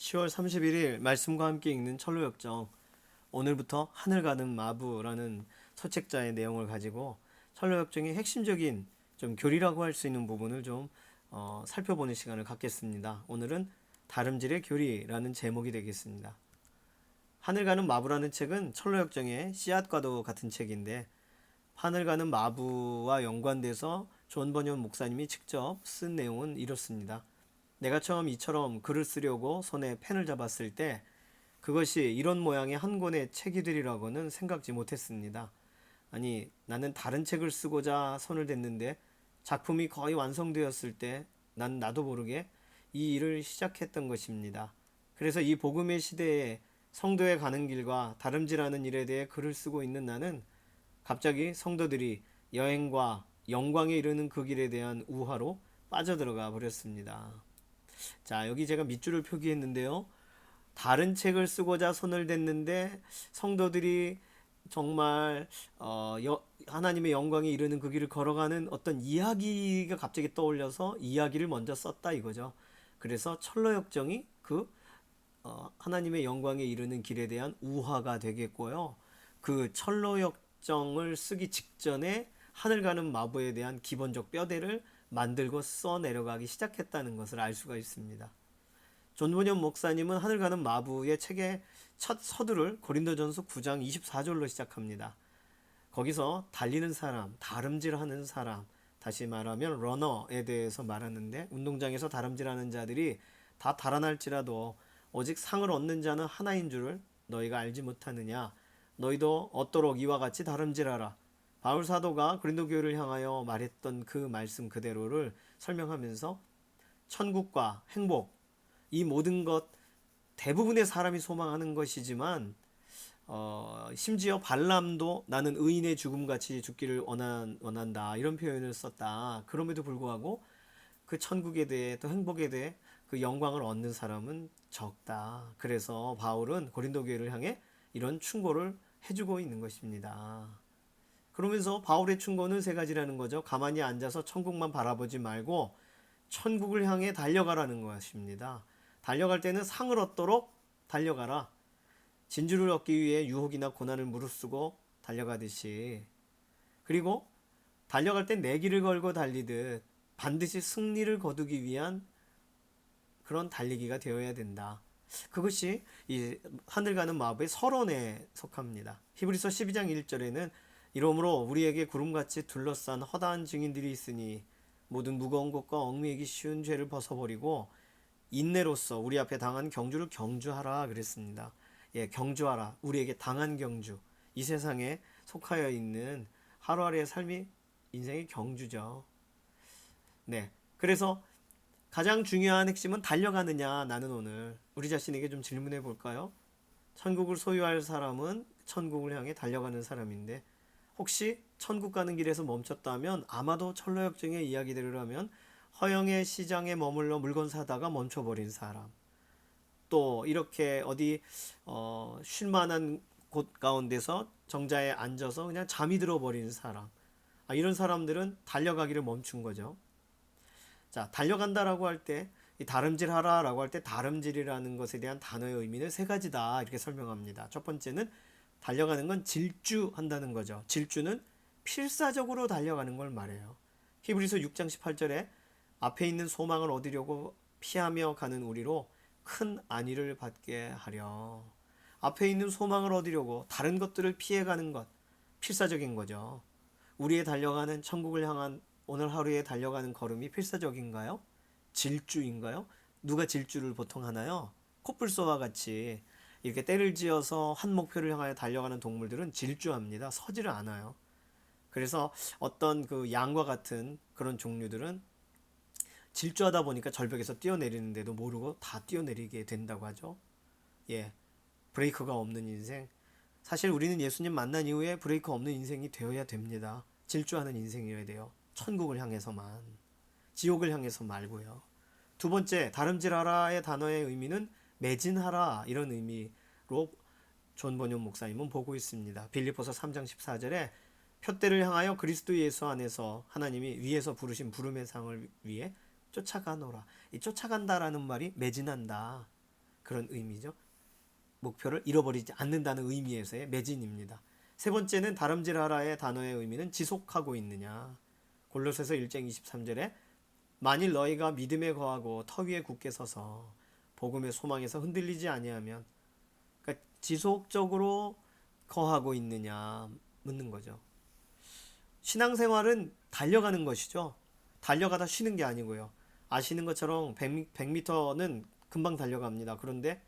10월 31일 말씀과 함께 읽는 철로역정. 오늘부터 하늘 가는 마부라는 서책자의 내용을 가지고 철로역정의 핵심적인 좀 교리라고 할 수 있는 부분을 좀 살펴보는 시간을 갖겠습니다. 오늘은 다름질의 교리라는 제목이 되겠습니다. 하늘 가는 마부라는 책은 철로역정의 씨앗과도 같은 책인데, 하늘 가는 마부와 연관돼서 존 버년 목사님이 직접 쓴 내용은 이렇습니다. 내가 처음 이처럼 글을 쓰려고 손에 펜을 잡았을 때 그것이 이런 모양의 한 권의 책이 되리라고는 생각지 못했습니다. 아니, 나는 다른 책을 쓰고자 손을 댔는데 작품이 거의 완성되었을 때 난 나도 모르게 이 일을 시작했던 것입니다. 그래서 이 복음의 시대에 성도에 가는 길과 다름질하는 일에 대해 글을 쓰고 있는 나는 갑자기 성도들이 여행과 영광에 이르는 그 길에 대한 우화로 빠져들어가 버렸습니다. 자, 여기 제가 밑줄을 표기했는데요. 다른 책을 쓰고자 손을 댔는데 성도들이 정말 하나님의 영광에 이르는 그 길을 걸어가는 어떤 이야기가 갑자기 떠올려서 이야기를 먼저 썼다 이거죠. 그래서 철로역정이 그 하나님의 영광에 이르는 길에 대한 우화가 되겠고요. 그 철로역정을 쓰기 직전에 하늘 가는 마부에 대한 기본적 뼈대를 만들고 써 내려가기 시작했다는 것을 알 수가 있습니다. 존 번연 목사님은 하늘 가는 마부의 책의 첫 서두를 고린도전서 9장 24절로 시작합니다. 거기서 달리는 사람, 다름질하는 사람, 다시 말하면 러너에 대해서 말하는데, 운동장에서 다름질하는 자들이 다 달아날지라도 오직 상을 얻는 자는 하나인 줄을 너희가 알지 못하느냐. 너희도 얻도록 이와 같이 다름질하라. 바울 사도가 고린도 교회를 향하여 말했던 그 말씀 그대로를 설명하면서 천국과 행복, 이 모든 것 대부분의 사람이 소망하는 것이지만 심지어 발람도 나는 의인의 죽음같이 죽기를 원한다 이런 표현을 썼다. 그럼에도 불구하고 그 천국에 대해 또 행복에 대해 그 영광을 얻는 사람은 적다. 그래서 바울은 고린도 교회를 향해 이런 충고를 해주고 있는 것입니다. 그러면서 바울의 충고는 세 가지라는 거죠. 가만히 앉아서 천국만 바라보지 말고 천국을 향해 달려가라는 것입니다. 달려갈 때는 상을 얻도록 달려가라. 진주를 얻기 위해 유혹이나 고난을 무릅쓰고 달려가듯이. 그리고 달려갈 땐 내 길을 걸고 달리듯 반드시 승리를 거두기 위한 그런 달리기가 되어야 된다. 그것이 이 하늘 가는 마부의 서론에 속합니다. 히브리서 12장 1절에는 이러므로 우리에게 구름같이 둘러싼 허다한 증인들이 있으니 모든 무거운 것과 얽매이기 쉬운 죄를 벗어버리고 인내로서 우리 앞에 당한 경주를 경주하라 그랬습니다. 예, 경주하라. 우리에게 당한 경주. 이 세상에 속하여 있는 하루하루의 삶이 인생의 경주죠. 네. 그래서 가장 중요한 핵심은 달려가느냐. 나는 오늘 우리 자신에게 좀 질문해 볼까요? 천국을 소유할 사람은 천국을 향해 달려가는 사람인데, 혹시 천국 가는 길에서 멈췄다면 아마도 철로역정의 이야기대로라면 허영의 시장에 머물러 물건 사다가 멈춰버린 사람, 또 이렇게 어디 쉴만한 곳 가운데서 정자에 앉아서 그냥 잠이 들어버린 사람, 이런 사람들은 달려가기를 멈춘 거죠. 자, 달려간다라고 할 때, 이 다름질하라라고 할 때 다름질이라는 것에 대한 단어의 의미는 세 가지다 이렇게 설명합니다. 첫 번째는 달려가는 건 질주한다는 거죠. 질주는 필사적으로 달려가는 걸 말해요. 히브리서 6장 18절에 앞에 있는 소망을 얻으려고 피하며 가는 우리로 큰 안위를 받게 하려. 앞에 있는 소망을 얻으려고 다른 것들을 피해가는 것, 필사적인 거죠. 우리의 달려가는 천국을 향한 오늘 하루에 달려가는 걸음이 필사적인가요? 질주인가요? 누가 질주를 보통 하나요? 코뿔소와 같이 이렇게 때를 지어서 한 목표를 향하여 달려가는 동물들은 질주합니다. 서지를 않아요. 그래서 어떤 그 양과 같은 그런 종류들은 질주하다 보니까 절벽에서 뛰어내리는데도 모르고 다 뛰어내리게 된다고 하죠. 예, 브레이크가 없는 인생. 사실 우리는 예수님 만난 이후에 브레이크 없는 인생이 되어야 됩니다. 질주하는 인생이어야 돼요. 천국을 향해서만, 지옥을 향해서 말고요. 두 번째, 다름질하라의 단어의 의미는 매진하라 이런 의미로 존 번연 목사님은 보고 있습니다. 빌립보서 3장 14절에 표대를 향하여 그리스도 예수 안에서 하나님이 위에서 부르신 부름의 상을 위해 쫓아가노라. 이 쫓아간다라는 말이 매진한다. 그런 의미죠. 목표를 잃어버리지 않는다는 의미에서의 매진입니다. 세 번째는 다름질하라의 단어의 의미는 지속하고 있느냐. 골로새서 1장 23절에 만일 너희가 믿음에 거하고 터 위에 굳게 서서 복음의 소망에서 흔들리지 아니하면, 그러니까 지속적으로 거하고 있느냐 묻는 거죠. 신앙생활은 달려가는 것이죠. 달려가다 쉬는 게 아니고요. 아시는 것처럼 100m는 금방 달려갑니다. 그런데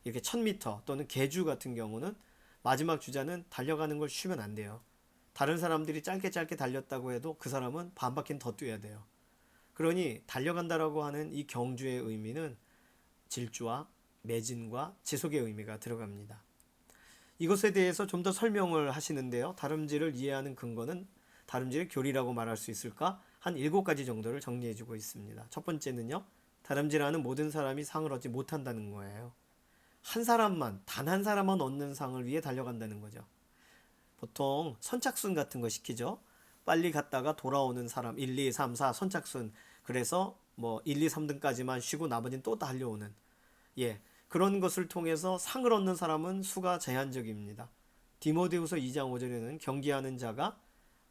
이렇게 1000m 또는 계주 같은 경우는 마지막 주자는 달려가는 걸 쉬면 안 돼요. 다른 사람들이 짧게 달렸다고 해도 그 사람은 반 바퀴는 더 뛰어야 돼요. 그러니 달려간다라고 하는 이 경주의 의미는 질주와 매진과 지속의 의미가 들어갑니다. 이것에 대해서 좀 더 설명을 하시는데요. 다름질을 이해하는 근거는 다름질의 교리라고 말할 수 있을까? 한 7가지 정도를 정리해주고 있습니다. 첫 번째는요. 다름질하는 모든 사람이 상을 얻지 못한다는 거예요. 한 사람만, 단 한 사람만 얻는 상을 위해 달려간다는 거죠. 보통 선착순 같은 거 시키죠. 빨리 갔다가 돌아오는 사람 1, 2, 3, 4 선착순. 그래서 뭐 1, 2, 3등까지만 쉬고 나머지는 또 달려오는. 예. 그런 것을 통해서 상을 얻는 사람은 수가 제한적입니다. 디모데후서 2장 5절에는 경계하는 자가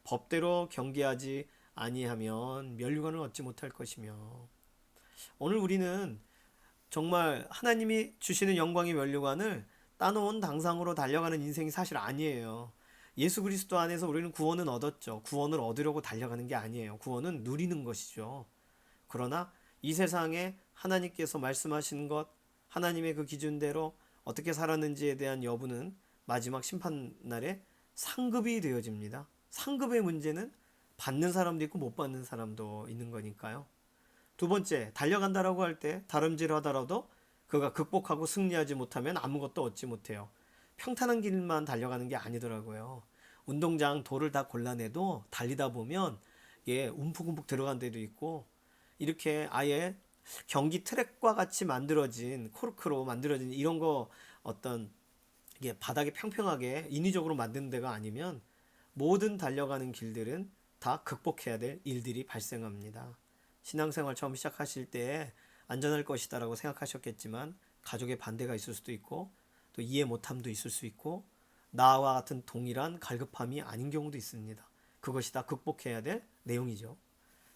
법대로 경계하지 아니하면 면류관을 얻지 못할 것이며, 오늘 우리는 정말 하나님이 주시는 영광의 면류관을 따놓은 당상으로 달려가는 인생이 사실 아니에요. 예수 그리스도 안에서 우리는 구원은 얻었죠. 구원을 얻으려고 달려가는 게 아니에요. 구원은 누리는 것이죠. 그러나 이 세상에 하나님께서 말씀하신 것, 하나님의 그 기준대로 어떻게 살았는지에 대한 여부는 마지막 심판날에 상급이 되어집니다. 상급의 문제는 받는 사람도 있고 못 받는 사람도 있는 거니까요. 두 번째, 달려간다라고 할 때 다름질하더라도 그가 극복하고 승리하지 못하면 아무것도 얻지 못해요. 평탄한 길만 달려가는 게 아니더라고요. 운동장 돌을 다 골라내도 달리다 보면 이게 움푹움푹 들어간 데도 있고, 이렇게 아예 경기 트랙과 같이 만들어진 코르크로 만들어진 이런 거, 어떤 이게 바닥에 평평하게 인위적으로 만든 데가 아니면 모든 달려가는 길들은 다 극복해야 될 일들이 발생합니다. 신앙생활 처음 시작하실 때 안전할 것이다라고 생각하셨겠지만 가족의 반대가 있을 수도 있고 또 이해 못함도 있을 수 있고 나와 같은 동일한 갈급함이 아닌 경우도 있습니다. 그것이 다 극복해야 될 내용이죠.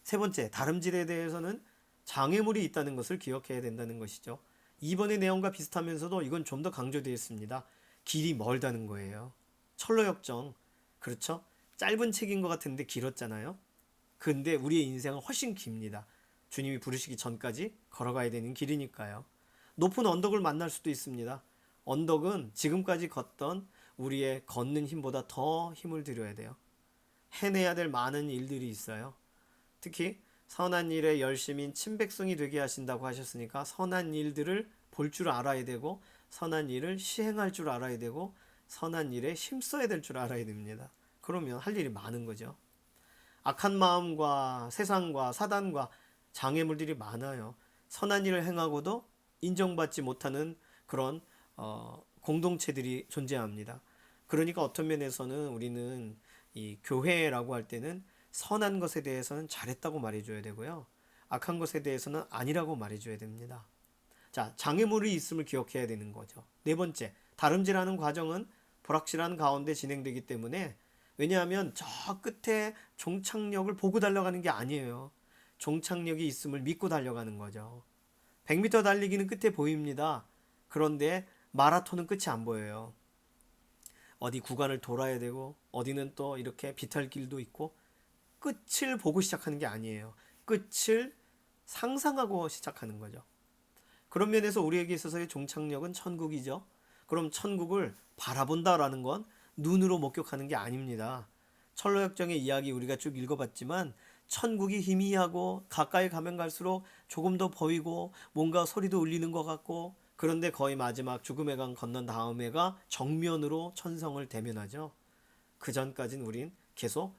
세 번째, 다름질에 대해서는 장애물이 있다는 것을 기억해야 된다는 것이죠. 이번의 내용과 비슷하면서도 이건 좀 더 강조되어 있습니다. 길이 멀다는 거예요. 철로역정, 그렇죠? 짧은 책인 것 같은데 길었잖아요. 근데 우리의 인생은 훨씬 깁니다. 주님이 부르시기 전까지 걸어가야 되는 길이니까요. 높은 언덕을 만날 수도 있습니다. 언덕은 지금까지 걷던 우리의 걷는 힘보다 더 힘을 들여야 돼요. 해내야 될 많은 일들이 있어요. 특히 선한 일에 열심인 친백성이 되게 하신다고 하셨으니까 선한 일들을 볼 줄 알아야 되고 선한 일을 시행할 줄 알아야 되고 선한 일에 힘써야 될 줄 알아야 됩니다. 그러면 할 일이 많은 거죠. 악한 마음과 세상과 사단과 장애물들이 많아요. 선한 일을 행하고도 인정받지 못하는 그런 공동체들이 존재합니다. 그러니까 어떤 면에서는 우리는 이 교회라고 할 때는 선한 것에 대해서는 잘했다고 말해줘야 되고요. 악한 것에 대해서는 아니라고 말해줘야 됩니다. 자, 장애물이 있음을 기억해야 되는 거죠. 네 번째, 다름질하는 과정은 불확실한 가운데 진행되기 때문에, 왜냐하면 저 끝에 종착역을 보고 달려가는 게 아니에요. 종착역이 있음을 믿고 달려가는 거죠. 100m 달리기는 끝에 보입니다. 그런데 마라톤은 끝이 안 보여요. 어디 구간을 돌아야 되고 어디는 또 이렇게 비탈길도 있고, 끝을 보고 시작하는 게 아니에요. 끝을 상상하고 시작하는 거죠. 그런 면에서 우리에게 있어서의 종착역은 천국이죠. 그럼 천국을 바라본다라는 건 눈으로 목격하는 게 아닙니다. 철로역정의 이야기 우리가 쭉 읽어봤지만 천국이 희미하고 가까이 가면 갈수록 조금 더 보이고 뭔가 소리도 울리는 것 같고, 그런데 거의 마지막 죽음의 강 건넌 다음에가 정면으로 천성을 대면하죠. 그 전까지는 우린 계속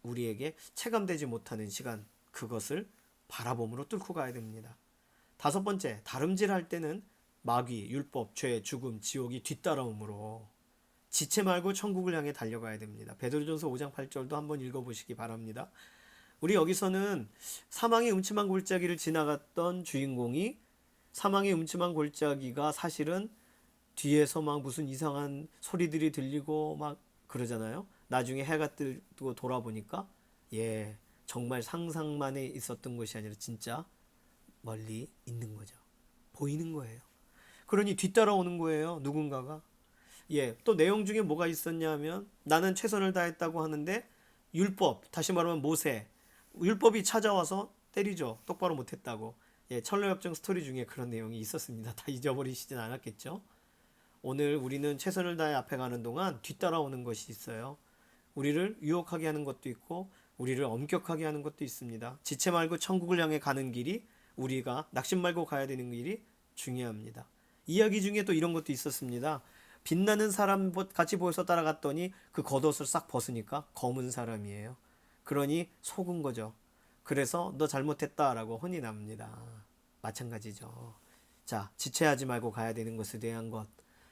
우리에게 체감되지 못하는 시간, 그것을 바라봄으로 뚫고 가야 됩니다. 다섯 번째, 다름질할 때는 마귀, 율법, 죄, 죽음, 지옥이 뒤따라오므로 지체 말고 천국을 향해 달려가야 됩니다. 베드로전서 5장 8절도 한번 읽어보시기 바랍니다. 우리 여기서는 사망의 음침한 골짜기를 지나갔던 주인공이 사망의 음침한 골짜기가 사실은 뒤에서 막 무슨 이상한 소리들이 들리고 막 그러잖아요. 나중에 해가 뜨고 돌아보니까 예, 정말 상상만에 있었던 것이 아니라 진짜 멀리 있는 거죠. 보이는 거예요. 그러니 뒤따라오는 거예요. 누군가가. 예, 또 내용 중에 뭐가 있었냐면 나는 최선을 다했다고 하는데 율법, 다시 말하면 모세, 율법이 찾아와서 때리죠. 똑바로 못했다고. 예, 철로역정 스토리 중에 그런 내용이 있었습니다. 다 잊어버리시진 않았겠죠? 오늘 우리는 최선을 다해 앞에 가는 동안 뒤따라오는 것이 있어요. 우리를 유혹하게 하는 것도 있고 우리를 엄격하게 하는 것도 있습니다. 지체 말고 천국을 향해 가는 길이 우리가 낙심 말고 가야 되는 길이 중요합니다. 이야기 중에 또 이런 것도 있었습니다. 빛나는 사람 같이 보여서 따라갔더니 그 겉옷을 싹 벗으니까 검은 사람이에요. 그러니 속은 거죠. 그래서 너 잘못했다라고 혼이 납니다. 마찬가지죠. 자, 지체하지 말고 가야 되는 것에 대한 것.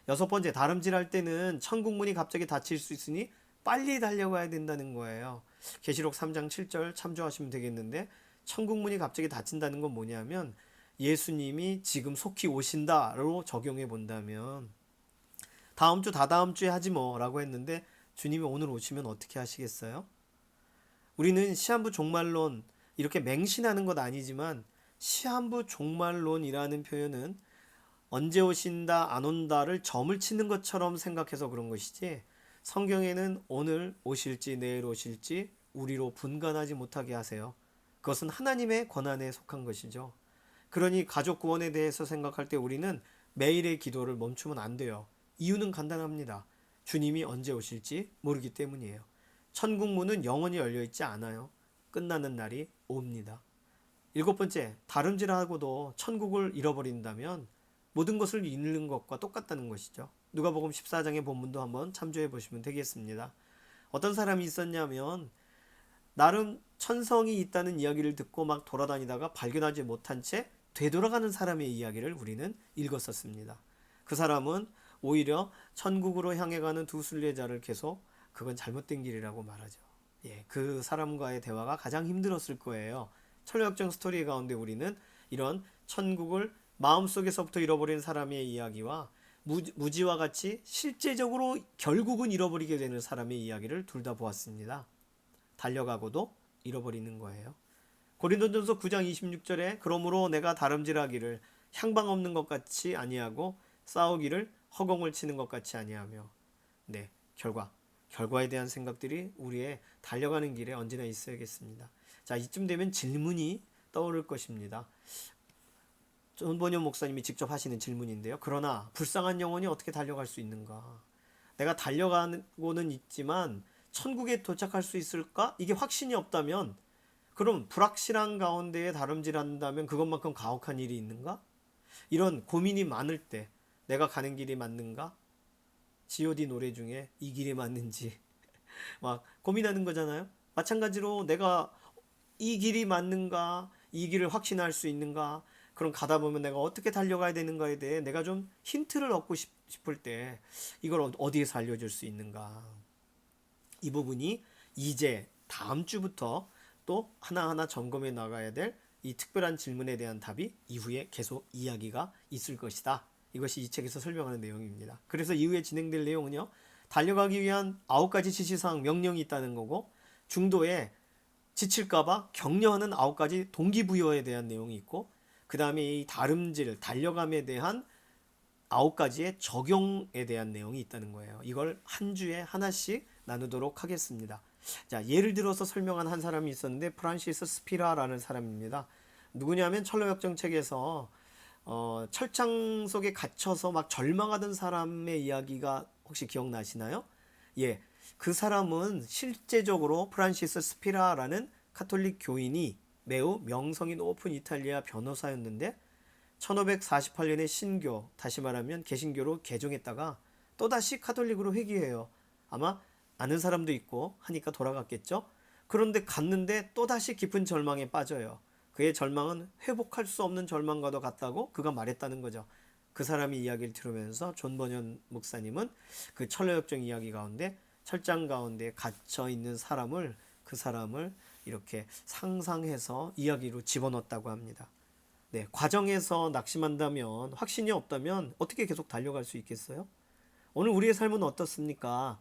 여섯 번째, 다름질할 때는 천국문이 갑자기 닫힐 수 있으니 빨리 달려가야 된다는 거예요. 계시록 3장 7절 참조하시면 되겠는데 천국문이 갑자기 닫힌다는 건 뭐냐면 예수님이 지금 속히 오신다로 적용해 본다면 다음 주 다다음 주에 하지 뭐라고 했는데 주님이 오늘 오시면 어떻게 하시겠어요? 우리는 시한부 종말론 이렇게 맹신하는 것 아니지만 시한부 종말론이라는 표현은 언제 오신다 안 온다를 점을 치는 것처럼 생각해서 그런 것이지 성경에는 오늘 오실지 내일 오실지 우리로 분간하지 못하게 하세요. 그것은 하나님의 권한에 속한 것이죠. 그러니 가족 구원에 대해서 생각할 때 우리는 매일의 기도를 멈추면 안 돼요. 이유는 간단합니다. 주님이 언제 오실지 모르기 때문이에요. 천국 문은 영원히 열려 있지 않아요. 끝나는 날이 옵니다. 일곱 번째, 다름질하고도 천국을 잃어버린다면 모든 것을 잃는 것과 똑같다는 것이죠. 누가복음 14장의 본문도 한번 참조해 보시면 되겠습니다. 어떤 사람이 있었냐면 나름 천성이 있다는 이야기를 듣고 막 돌아다니다가 발견하지 못한 채 되돌아가는 사람의 이야기를 우리는 읽었었습니다. 그 사람은 오히려 천국으로 향해 가는 두 순례자를 계속 그건 잘못된 길이라고 말하죠. 예, 그 사람과의 대화가 가장 힘들었을 거예요. 철로역정 스토리 가운데 우리는 이런 천국을 마음속에서부터 잃어버린 사람의 이야기와 무지와 같이 실제적으로 결국은 잃어버리게 되는 사람의 이야기를 둘 다 보았습니다. 달려가고도 잃어버리는 거예요. 고린도전서 9장 26절에 그러므로 내가 다름질하기를 향방 없는 것 같이 아니하고 싸우기를 허공을 치는 것 같이 아니하며 네, 결과에 대한 생각들이 우리의 달려가는 길에 언제나 있어야겠습니다. 자, 이쯤 되면 질문이 떠오를 것입니다. 존버년 목사님이 직접 하시는 질문인데요. 그러나 불쌍한 영혼이 어떻게 달려갈 수 있는가? 내가 달려가고는 있지만 천국에 도착할 수 있을까? 이게 확신이 없다면 그럼 불확실한 가운데에 다름질한다면 그것만큼 가혹한 일이 있는가? 이런 고민이 많을 때 내가 가는 길이 맞는가? G.O.D 노래 중에 이 길이 맞는지 막 고민하는 거잖아요. 마찬가지로 내가 이 길이 맞는가? 이 길을 확신할 수 있는가? 그럼 가다 보면 내가 어떻게 달려가야 되는가에 대해 내가 좀 힌트를 얻고 싶을 때 이걸 어디에서 알려줄 수 있는가? 이 부분이 이제 다음 주부터 또 하나하나 점검해 나가야 될 이 특별한 질문에 대한 답이 이후에 계속 이야기가 있을 것이다. 이것이 이 책에서 설명하는 내용입니다. 그래서 이후에 진행될 내용은요. 달려가기 위한 9가지 지시사항 명령이 있다는 거고 중도에 지칠까봐 격려하는 9가지 동기부여에 대한 내용이 있고 그 다음에 이 다름질, 달려감에 대한 9가지의 적용에 대한 내용이 있다는 거예요. 이걸 한 주에 하나씩 나누도록 하겠습니다. 자, 예를 들어서 설명한 한 사람이 있었는데 프란시스 스피라라는 사람입니다. 누구냐면 철로역정 책에서 철창 속에 갇혀서 막 절망하던 사람의 이야기가 혹시 기억나시나요? 예, 그 사람은 실제적으로 프란시스 스피라라는 카톨릭 교인이 매우 명성이 높은 이탈리아 변호사였는데 1548년에 신교, 다시 말하면 개신교로 개종했다가 또다시 카톨릭으로 회귀해요. 아마 아는 사람도 있고 하니까 돌아갔겠죠. 그런데 갔는데 또다시 깊은 절망에 빠져요. 그의 절망은 회복할 수 없는 절망과도 같다고 그가 말했다는 거죠. 그 사람이 이야기를 들으면서 존 버년 목사님은 그 철로역정 이야기 가운데 철장 가운데 갇혀 있는 그 사람을 이렇게 상상해서 이야기로 집어넣었다고 합니다. 네, 과정에서 낙심한다면, 확신이 없다면 어떻게 계속 달려갈 수 있겠어요? 오늘 우리의 삶은 어떻습니까?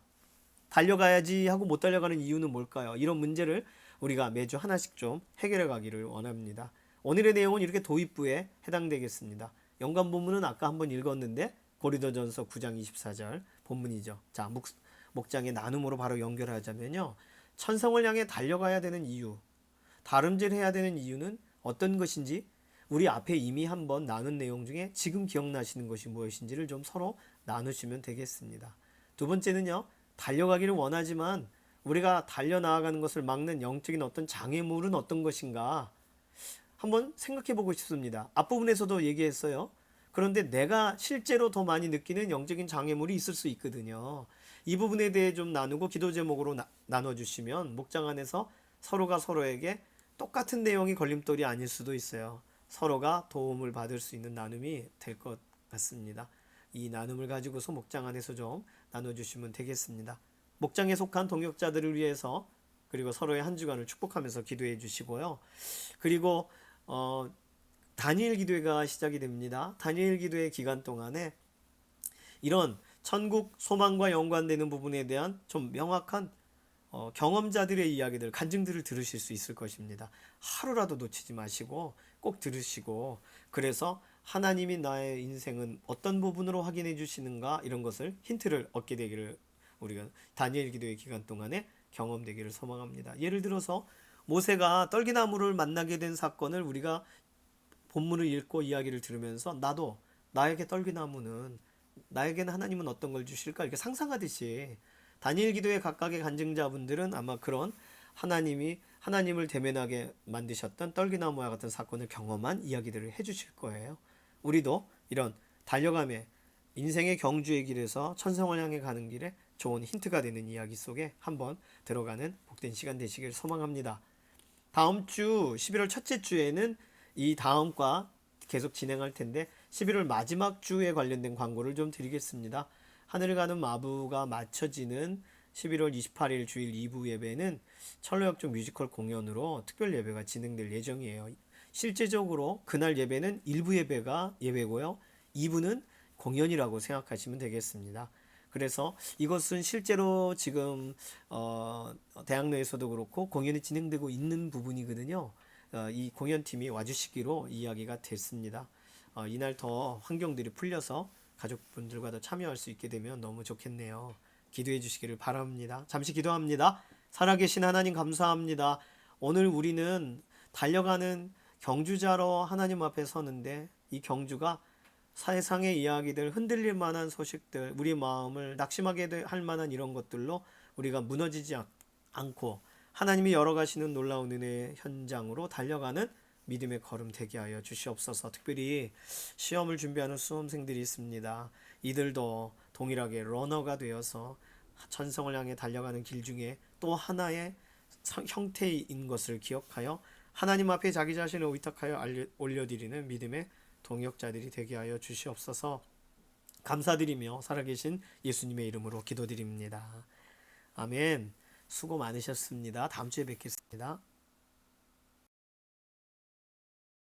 달려가야지 하고 못 달려가는 이유는 뭘까요? 이런 문제를 우리가 매주 하나씩 좀 해결해 가기를 원합니다. 오늘의 내용은 이렇게 도입부에 해당되겠습니다. 연관 본문은 아까 한번 읽었는데 고린도전서 9장 24절 본문이죠. 자, 목장의 나눔으로 바로 연결하자면요. 천성을 향해 달려가야 되는 이유, 다름질해야 되는 이유는 어떤 것인지 우리 앞에 이미 한번 나눈 내용 중에 지금 기억나시는 것이 무엇인지를 좀 서로 나누시면 되겠습니다. 두 번째는요. 달려가기를 원하지만 우리가 달려나가는 것을 막는 영적인 어떤 장애물은 어떤 것인가 한번 생각해 보고 싶습니다. 앞부분에서도 얘기했어요. 그런데 내가 실제로 더 많이 느끼는 영적인 장애물이 있을 수 있거든요. 이 부분에 대해 좀 나누고 기도 제목으로 나눠주시면 목장 안에서 서로가 서로에게 똑같은 내용이 걸림돌이 아닐 수도 있어요. 서로가 도움을 받을 수 있는 나눔이 될 것 같습니다. 이 나눔을 가지고서 목장 안에서 좀 나눠주시면 되겠습니다. 목장에 속한 동역자들을 위해서 그리고 서로의 한 주간을 축복하면서 기도해 주시고요. 그리고 다니엘 기도회가 시작이 됩니다. 다니엘 기도회 기간 동안에 이런 천국 소망과 연관되는 부분에 대한 좀 명확한 경험자들의 이야기들, 간증들을 들으실 수 있을 것입니다. 하루라도 놓치지 마시고 꼭 들으시고 그래서 하나님이 나의 인생은 어떤 부분으로 확인해 주시는가 이런 것을 힌트를 얻게 되기를 우리가 다니엘 기도의 기간 동안에 경험되기를 소망합니다. 예를 들어서 모세가 떨기나무를 만나게 된 사건을 우리가 본문을 읽고 이야기를 들으면서 나도 나에게 떨기나무는 나에게는 하나님은 어떤 걸 주실까 이렇게 상상하듯이 다니엘 기도의 각각의 간증자분들은 아마 그런 하나님을 대면하게 만드셨던 떨기나무와 같은 사건을 경험한 이야기들을 해주실 거예요. 우리도 이런 달려감의 인생의 경주의 길에서 천성을 향해 가는 길에 좋은 힌트가 되는 이야기 속에 한번 들어가는 복된 시간 되시길 소망합니다. 다음 주 11월 첫째 주에는 이 다음과 계속 진행할 텐데 11월 마지막 주에 관련된 광고를 좀 드리겠습니다. 하늘을 가는 마부가 맞춰지는 11월 28일 주일 2부 예배는 철로역정 뮤지컬 공연으로 특별 예배가 진행될 예정이에요. 실제적으로 그날 예배는 1부 예배가 예배고요. 2부는 공연이라고 생각하시면 되겠습니다. 그래서 이것은 실제로 지금 대학 내에서도 그렇고 공연이 진행되고 있는 부분이거든요. 이 공연팀이 와주시기로 이야기가 됐습니다. 이날 더 환경들이 풀려서 가족분들과 더 참여할 수 있게 되면 너무 좋겠네요. 기도해 주시기를 바랍니다. 잠시 기도합니다. 살아계신 하나님 감사합니다. 오늘 우리는 달려가는 경주자로 하나님 앞에 서는데 이 경주가 세상의 이야기들, 흔들릴 만한 소식들, 우리 마음을 낙심하게 할 만한 이런 것들로 우리가 무너지지 않고 하나님이 열어가시는 놀라운 은혜의 현장으로 달려가는 믿음의 걸음 되게 하여 주시옵소서. 특별히 시험을 준비하는 수험생들이 있습니다. 이들도 동일하게 러너가 되어서 천성을 향해 달려가는 길 중에 또 하나의 형태인 것을 기억하여 하나님 앞에 자기 자신을 의탁하여 올려드리는 믿음의 동역자들이 되게 하여 주시옵소서. 감사드리며 살아계신 예수님의 이름으로 기도드립니다. 아멘. 수고 많으셨습니다. 다음 주에 뵙겠습니다.